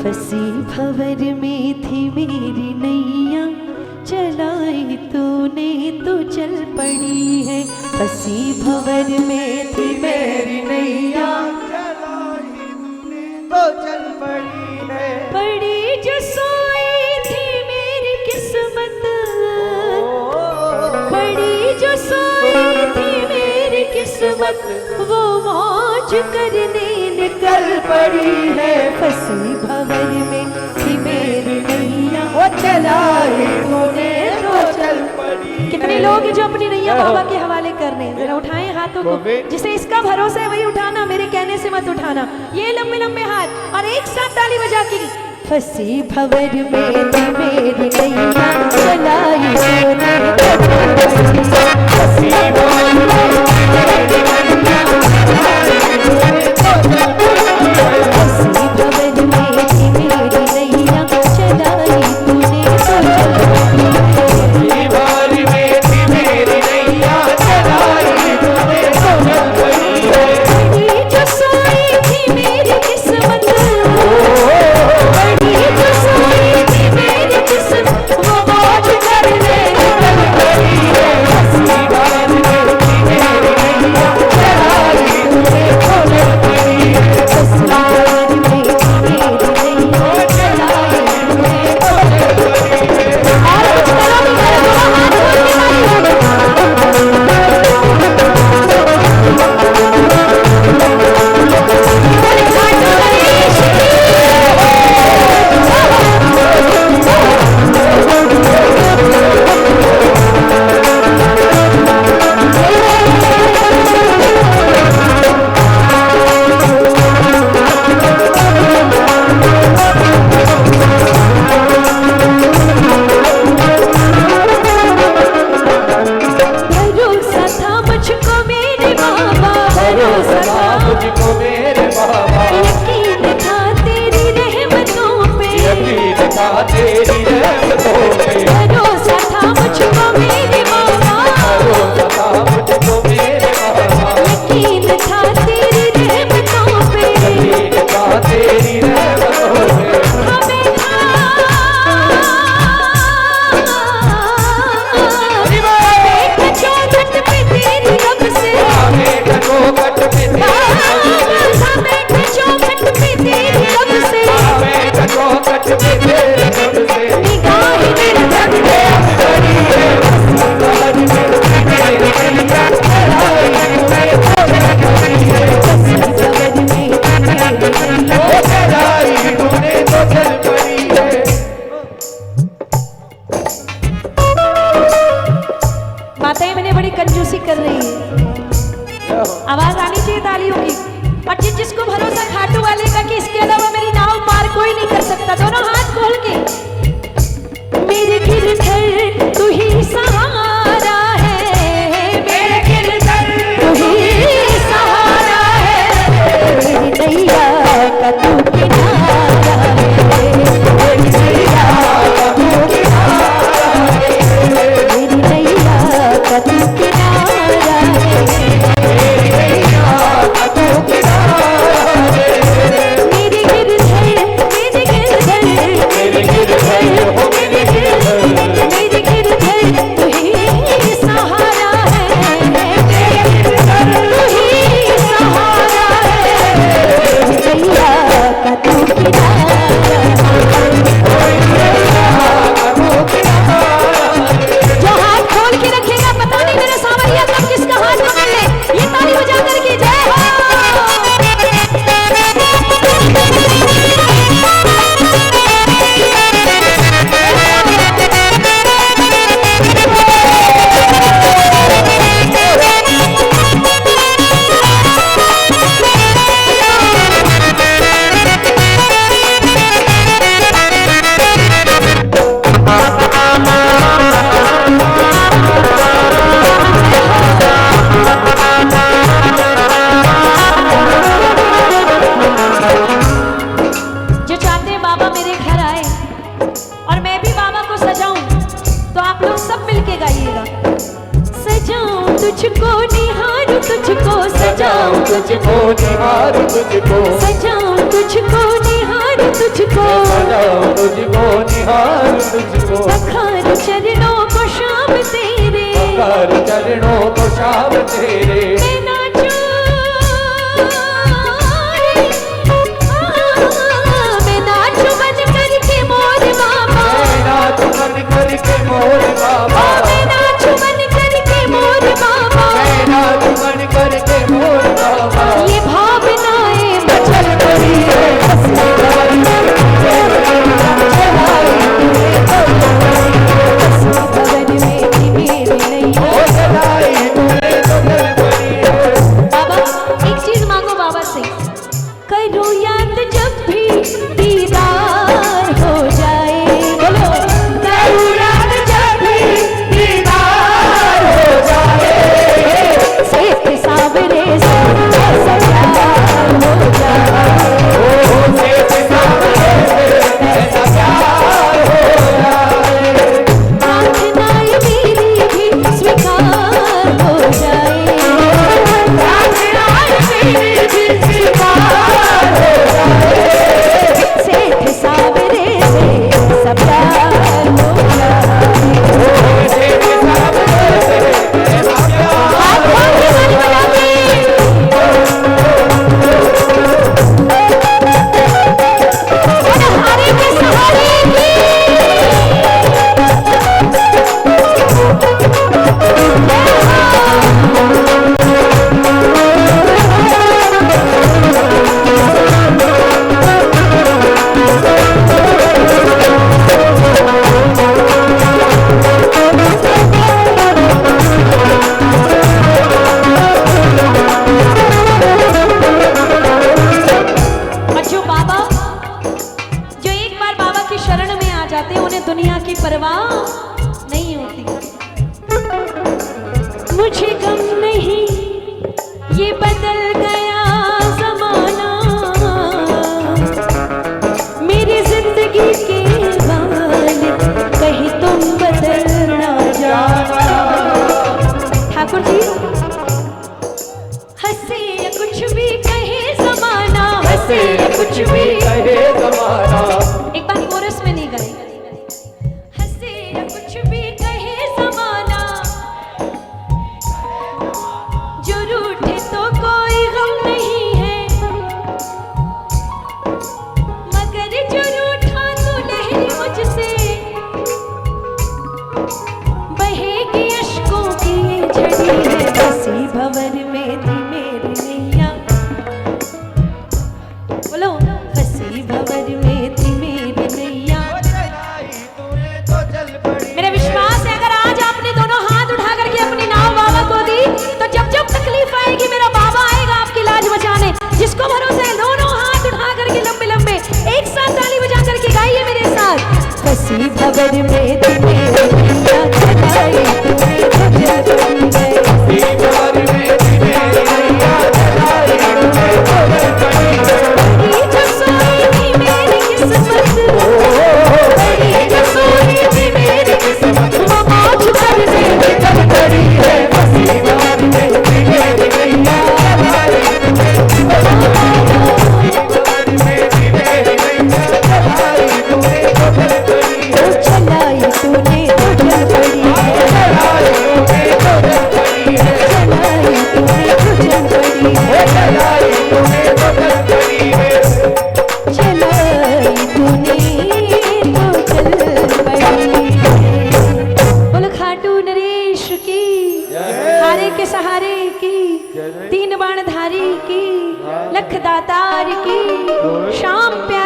फंसी भंवर में थी मेरी नैया, चलाई तूने तो चल पड़ी है। फंसी भंवर में थी मेरी नैया, चलाई तूने तो चल पड़ी है। पड़ी जो सोई थी मेरी किस्मत, पड़ी जो सोई थी मेरी किस्मत, वो मौज करने निकल पड़ी है। फंसी भंवर में थी मेरी नैया, वो चलाई तूने तो चल पड़ी। कितने लोग हैं जो अपनी नैया बाबा के हवाले कर रहे हैं? जरा उठाएं हाथों को, जिसे इसका भरोसा है वही उठाना, मेरे कहने से मत उठाना। ये लंबे लंबे हाथ और एक साथ ताली बजा के। फंसी भंवर में थी मेरी नैया, चलाई तूने तो चल पड़ी। फंसी भंवर में कर रही है। आवाज आनी चाहिए तालियों की। और जिसको भरोसा खाटू वाले का कि इसके अलावा मेरी नाव पार कोई नहीं कर सकता, दोनों हाथ खोल के। मेरे गिरधर तू ही सहारा है, मेरे गिरधर तू ही सहारा है, मेरी नैया का तू किनारा है, मेरी नैया का तू किनारा है, मेरी नैया का तू किनारा है, मेरी नैया का तू किनारा है, मेरे गिरधर मेरे गिरधर मेरे गिरधर मेरे गिरधर मेरे गिरधर तू ही सहारा है, मेरे गिरधर तू ही सहारा है, मेरी नैया का तू किनारा है। जो हाथ खोल के रखेगा पता नहीं मेरे सावरिया कब किसका हाथ पकड़ ले। ये ताली बजा करके जय हो। जो चाहते हैं बाबा मेरे घर आए और मैं भी बाबा को सजाऊं, तो आप लोग सब मिलके गाइएगा। सजाऊं तुझको निहारूं तुझको, सजाऊं तुझको निहारूं तुझको, सजाऊं तुझको निहारूं तुझको, सजाऊं तुझको, निहारूं तुझको, पखारूं चरणों को शाम तेरे, पखारूं चरणों को शाम तेरे। मैं नाचूं, मैं नाचूं बन करके मोर बाबा, मैं नाचूं बन करके मोर बाबा, मैं नाचूं बन करके मोर बाबा, मैं नाचूं बन करके मोर बाबा। ये भावनाएं मचल पड़ी है हंसी भवन में, मेरी नैया। ओ जलाई तूने तो जल पड़ी है। बाबा एक चीज मांगो बाबा से, करो याद जब भी दीदार हो जाए, बोलो करो याद जब भी दीदार हो जाए, सेठ सावरे से ऐसा प्यार हो जाए, ओ सेठ सावरे से ऐसा प्यार हो जाए। प्रार्थना ये मेरी भी स्वीकार हो जाए, प्रार्थना ये मेरी भी स्वीकार हो जाए, सेठ सावरे से सब प्यार हो जाए। ओ सेठ सावरे से ऐसा प्यार। हाथ खोल के ताली बजा के, अनहारे के सहारे की बच्चों, बाबा जो एक बार बाबा की शरण में आ जाते हैं उन्हें दुनिया की परवाह नहीं होती। मुझे गम नहीं ये बदल गया जमाना, मेरी जिंदगी के वालिद कहीं तुम बदल ना जाना। ठाकुर जी हंसे या कुछ भी कहे जमाना, हंसे या कुछ भी कहे जमाना। एक बार कोरस में नहीं गाए, हंसे या कुछ भी कहे जमाना, जो रूठे तो कोई गम नहीं है, मगर जो रूठा तो लहरी मुझसे, बहेगी अश्कों की ये झड़ी है, हंसी भंवर में थी मेरी नैया, बोलो हंसी भंवर में थी मेरी नैया। ओ जलाई तूने तो जल पड़ी। मेरा विश्वास है अगर आज आपने दोनों हाथ उठा करके अपनी नाव बाबा को दी, तो जब जब तकलीफ आएगी मेरा बाबा आएगा आपकी लाज बचाने। जिसको भरोसा है दोनों हाथ उठा करके लंबे लंबे एक साथ ताली बजा करके गाइए मेरे साथ, हंसी भंवर में थी मेरी नैया, जलाई तूने तो जल पड़ी है। दीवार में थी मेरी नैया, जलाई तूने तो जल पड़ी है। बड़ी जो सोई थी मेरी किस्मत, बड़ी जो सोई थी मेरी किस्मत, वो आज करने में जल पड़ी है। हंसी भंवर में थी मेरी नैया, जलाई तूने तो जल पड़ी है। भंवर में थी मेरी नैया, जलाई तूने तो जल पड़ी है। चलाई तूने तो जल पड़ी है, जलाई तूने तो जल पड़ी है। चलाई तूने तो जल पड़ी है, जलाई तूने तो जल पड़ी है। चलाई तूने तो जल पड़ी है। बोलो खाटू नरेश की, हारे के सहारे की, तीन बाण धारी की, लख दातार की, शाम प्यार